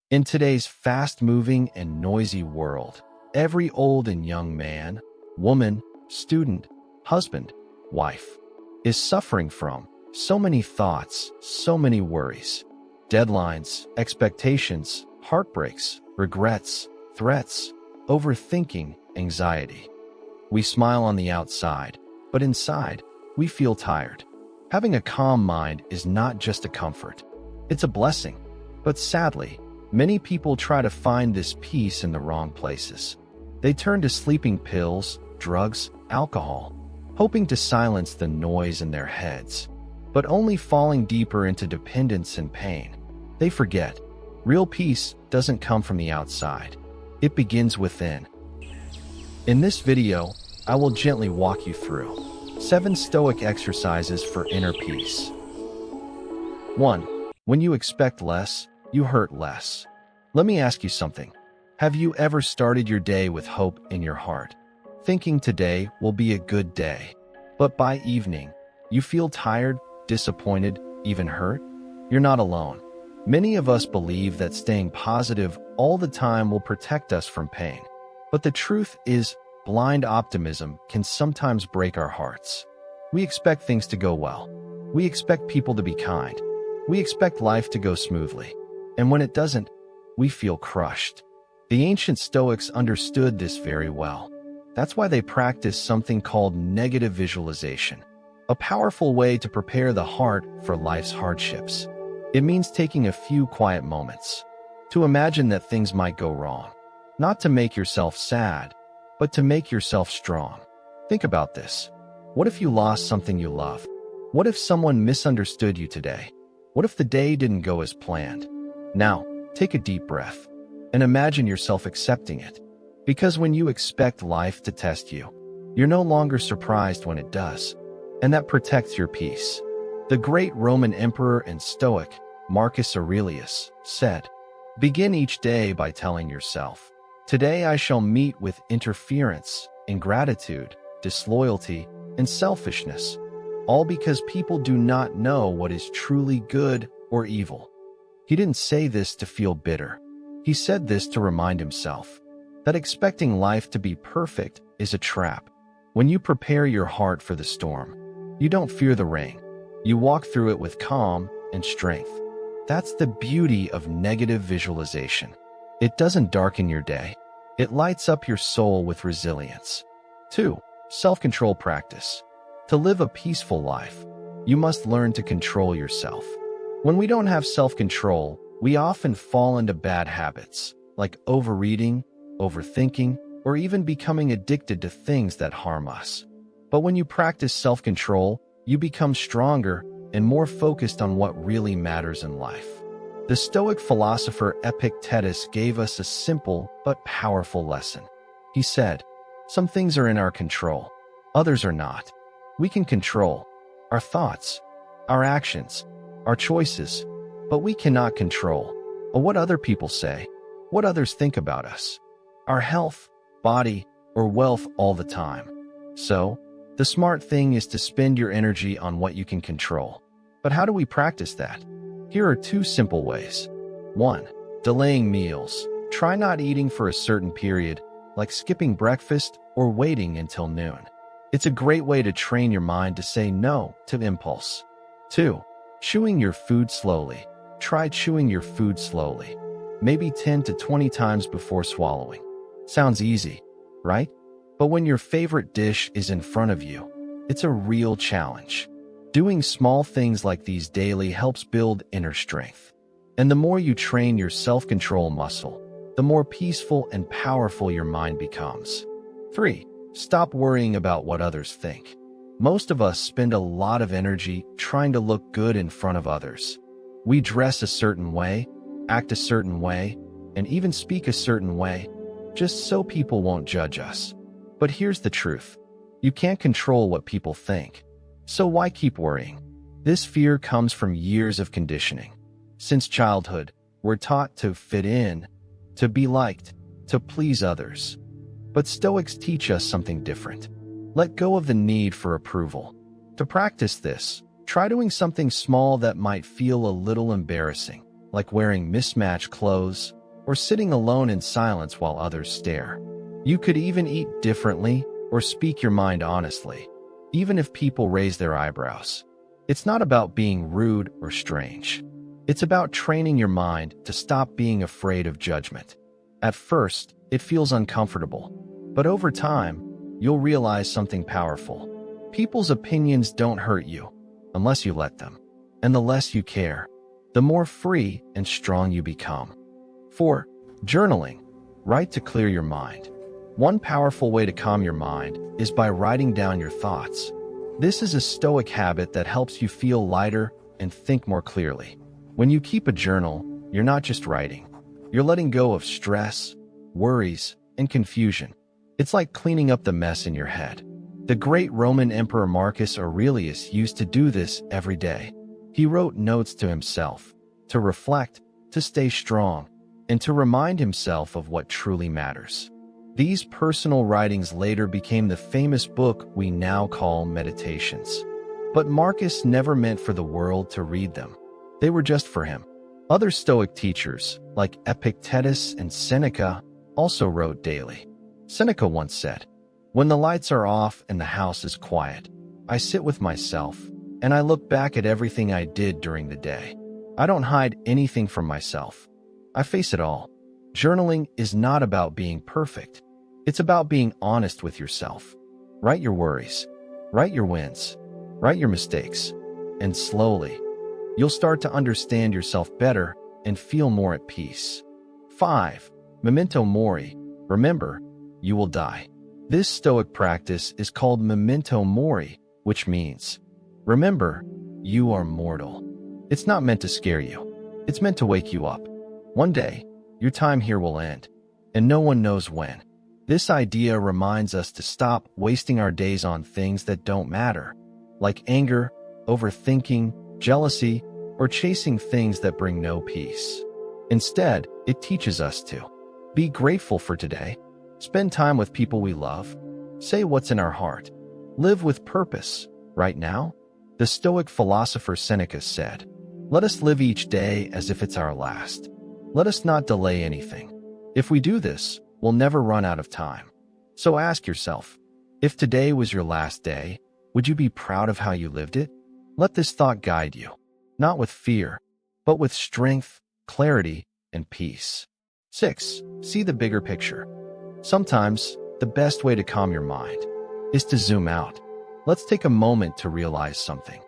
In today's fast-moving and noisy world, every old and young man, woman, student, husband, wife is suffering from so many thoughts, so many worries, deadlines, expectations, heartbreaks, regrets, threats, overthinking, anxiety. We smile on the outside, but inside, we feel tired. Having a calm mind is not just a comfort, it's a blessing. But sadly, many people try to find this peace in the wrong places. They turn to sleeping pills, drugs, alcohol, hoping to silence the noise in their heads, but only falling deeper into dependence and pain. They forget, real peace doesn't come from the outside. It begins within. In this video, I will gently walk you through 7 Stoic exercises for inner peace. 1. When you expect less, you hurt less. Let me ask you something. Have you ever started your day with hope in your heart, thinking today will be a good day? But by evening, you feel tired, disappointed, even hurt? You're not alone. Many of us believe that staying positive all the time will protect us from pain. But the truth is, blind optimism can sometimes break our hearts. We expect things to go well. We expect people to be kind. We expect life to go smoothly. And when it doesn't, we feel crushed. The ancient Stoics understood this very well. That's why they practiced something called negative visualization, a powerful way to prepare the heart for life's hardships. It means taking a few quiet moments to imagine that things might go wrong, not to make yourself sad, but to make yourself strong. Think about this. What if you lost something you love? What if someone misunderstood you today? What if the day didn't go as planned? Now, take a deep breath and imagine yourself accepting it. Because when you expect life to test you, you're no longer surprised when it does, and that protects your peace. The great Roman emperor and Stoic, Marcus Aurelius, said, "Begin each day by telling yourself, 'Today I shall meet with interference, ingratitude, disloyalty, and selfishness,' all because people do not know what is truly good or evil." He didn't say this to feel bitter. He said this to remind himself that expecting life to be perfect is a trap. When you prepare your heart for the storm, you don't fear the rain. You walk through it with calm and strength. That's the beauty of negative visualization. It doesn't darken your day. It lights up your soul with resilience. 2. Self-control practice. To live a peaceful life, you must learn to control yourself. When we don't have self-control, we often fall into bad habits, like overeating, overthinking, or even becoming addicted to things that harm us. But when you practice self-control, you become stronger and more focused on what really matters in life. The Stoic philosopher Epictetus gave us a simple but powerful lesson. He said, "Some things are in our control, others are not. We can control our thoughts, our actions, our choices, but we cannot control what other people say, what others think about us, our health, body, or wealth all the time." So, the smart thing is to spend your energy on what you can control. But how do we practice that? Here are 2 simple ways. 1. Delaying meals. Try not eating for a certain period, like skipping breakfast or waiting until noon. It's a great way to train your mind to say no to impulse. 2. Chewing your food slowly. Try chewing your food slowly, maybe 10 to 20 times before swallowing. Sounds easy, right? But when your favorite dish is in front of you, it's a real challenge. Doing small things like these daily helps build inner strength. And the more you train your self-control muscle, the more peaceful and powerful your mind becomes. 3. Stop worrying about what others think. Most of us spend a lot of energy trying to look good in front of others. We dress a certain way, act a certain way, and even speak a certain way, just so people won't judge us. But here's the truth. You can't control what people think. So why keep worrying? This fear comes from years of conditioning. Since childhood, we're taught to fit in, to be liked, to please others. But Stoics teach us something different. Let go of the need for approval. To practice this, try doing something small that might feel a little embarrassing, like wearing mismatched clothes, or sitting alone in silence while others stare. You could even eat differently or speak your mind honestly, even if people raise their eyebrows. It's not about being rude or strange. It's about training your mind to stop being afraid of judgment. At first, it feels uncomfortable, but over time, you'll realize something powerful. People's opinions don't hurt you unless you let them. And the less you care, the more free and strong you become. 4. Journaling. Write to clear your mind. One powerful way to calm your mind is by writing down your thoughts. This is a Stoic habit that helps you feel lighter and think more clearly. When you keep a journal, you're not just writing. You're letting go of stress, worries, and confusion. It's like cleaning up the mess in your head. The great Roman Emperor Marcus Aurelius used to do this every day. He wrote notes to himself, to reflect, to stay strong, and to remind himself of what truly matters. These personal writings later became the famous book we now call Meditations. But Marcus never meant for the world to read them. They were just for him. Other Stoic teachers, like Epictetus and Seneca, also wrote daily. Seneca once said, "When the lights are off and the house is quiet, I sit with myself, and I look back at everything I did during the day. I don't hide anything from myself. I face it all." Journaling is not about being perfect. It's about being honest with yourself. Write your worries, write your wins, write your mistakes, and slowly, you'll start to understand yourself better and feel more at peace. 5. Memento mori. Remember, you will die. This Stoic practice is called memento mori, which means, remember, you are mortal. It's not meant to scare you. It's meant to wake you up. One day, your time here will end, and no one knows when. This idea reminds us to stop wasting our days on things that don't matter, like anger, overthinking, jealousy, or chasing things that bring no peace. Instead, it teaches us to be grateful for today, spend time with people we love, say what's in our heart, live with purpose. Right now, the Stoic philosopher Seneca said, "Let us live each day as if it's our last. Let us not delay anything. If we do this, we'll never run out of time." So ask yourself, if today was your last day, would you be proud of how you lived it? Let this thought guide you, not with fear, but with strength, clarity, and peace. 6. See the bigger picture. Sometimes, the best way to calm your mind is to zoom out. Let's take a moment to realize something.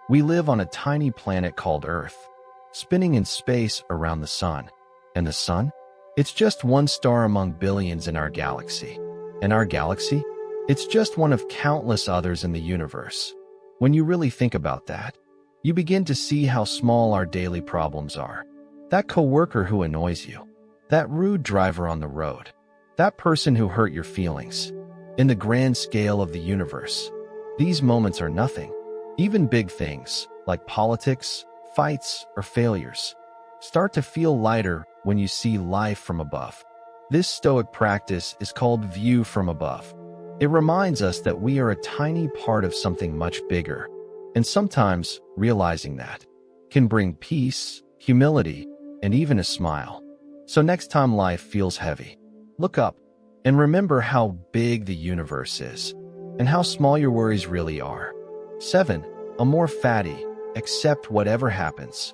We live on a tiny planet called Earth, spinning in space around the sun. And the sun? It's just one star among billions in our galaxy. And our galaxy? It's just one of countless others in the universe. When you really think about that, you begin to see how small our daily problems are. That coworker who annoys you, that rude driver on the road, that person who hurt your feelings. In the grand scale of the universe, these moments are nothing. Even big things, like politics, fights, or failures, start to feel lighter when you see life from above. This Stoic practice is called view from above. It reminds us that we are a tiny part of something much bigger, and sometimes realizing that can bring peace, humility, and even a smile. So next time life feels heavy, look up and remember how big the universe is and how small your worries really are. 7. AMOR FATI. Accept whatever happens.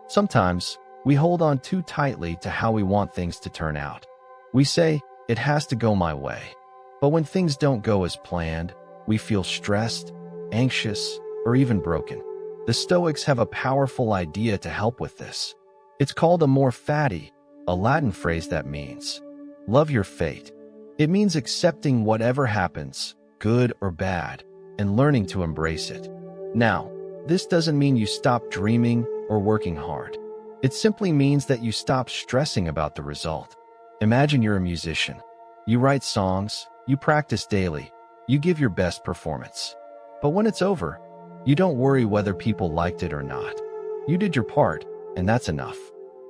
Sometimes we hold on too tightly to how we want things to turn out. We say, it has to go my way. But when things don't go as planned, we feel stressed, anxious, or even broken. The Stoics have a powerful idea to help with this. It's called AMOR FATI, a Latin phrase that means, love your fate. It means accepting whatever happens, good or bad, and learning to embrace it. Now, this doesn't mean you stop dreaming or working hard. It simply means that you stop stressing about the result. Imagine you're a musician. You write songs, you practice daily, you give your best performance. But when it's over, you don't worry whether people liked it or not. You did your part, and that's enough.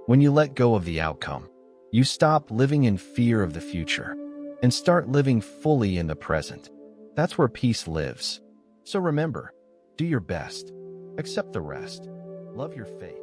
When you let go of the outcome, you stop living in fear of the future and start living fully in the present. That's where peace lives. So remember, do your best, accept the rest, love your fate.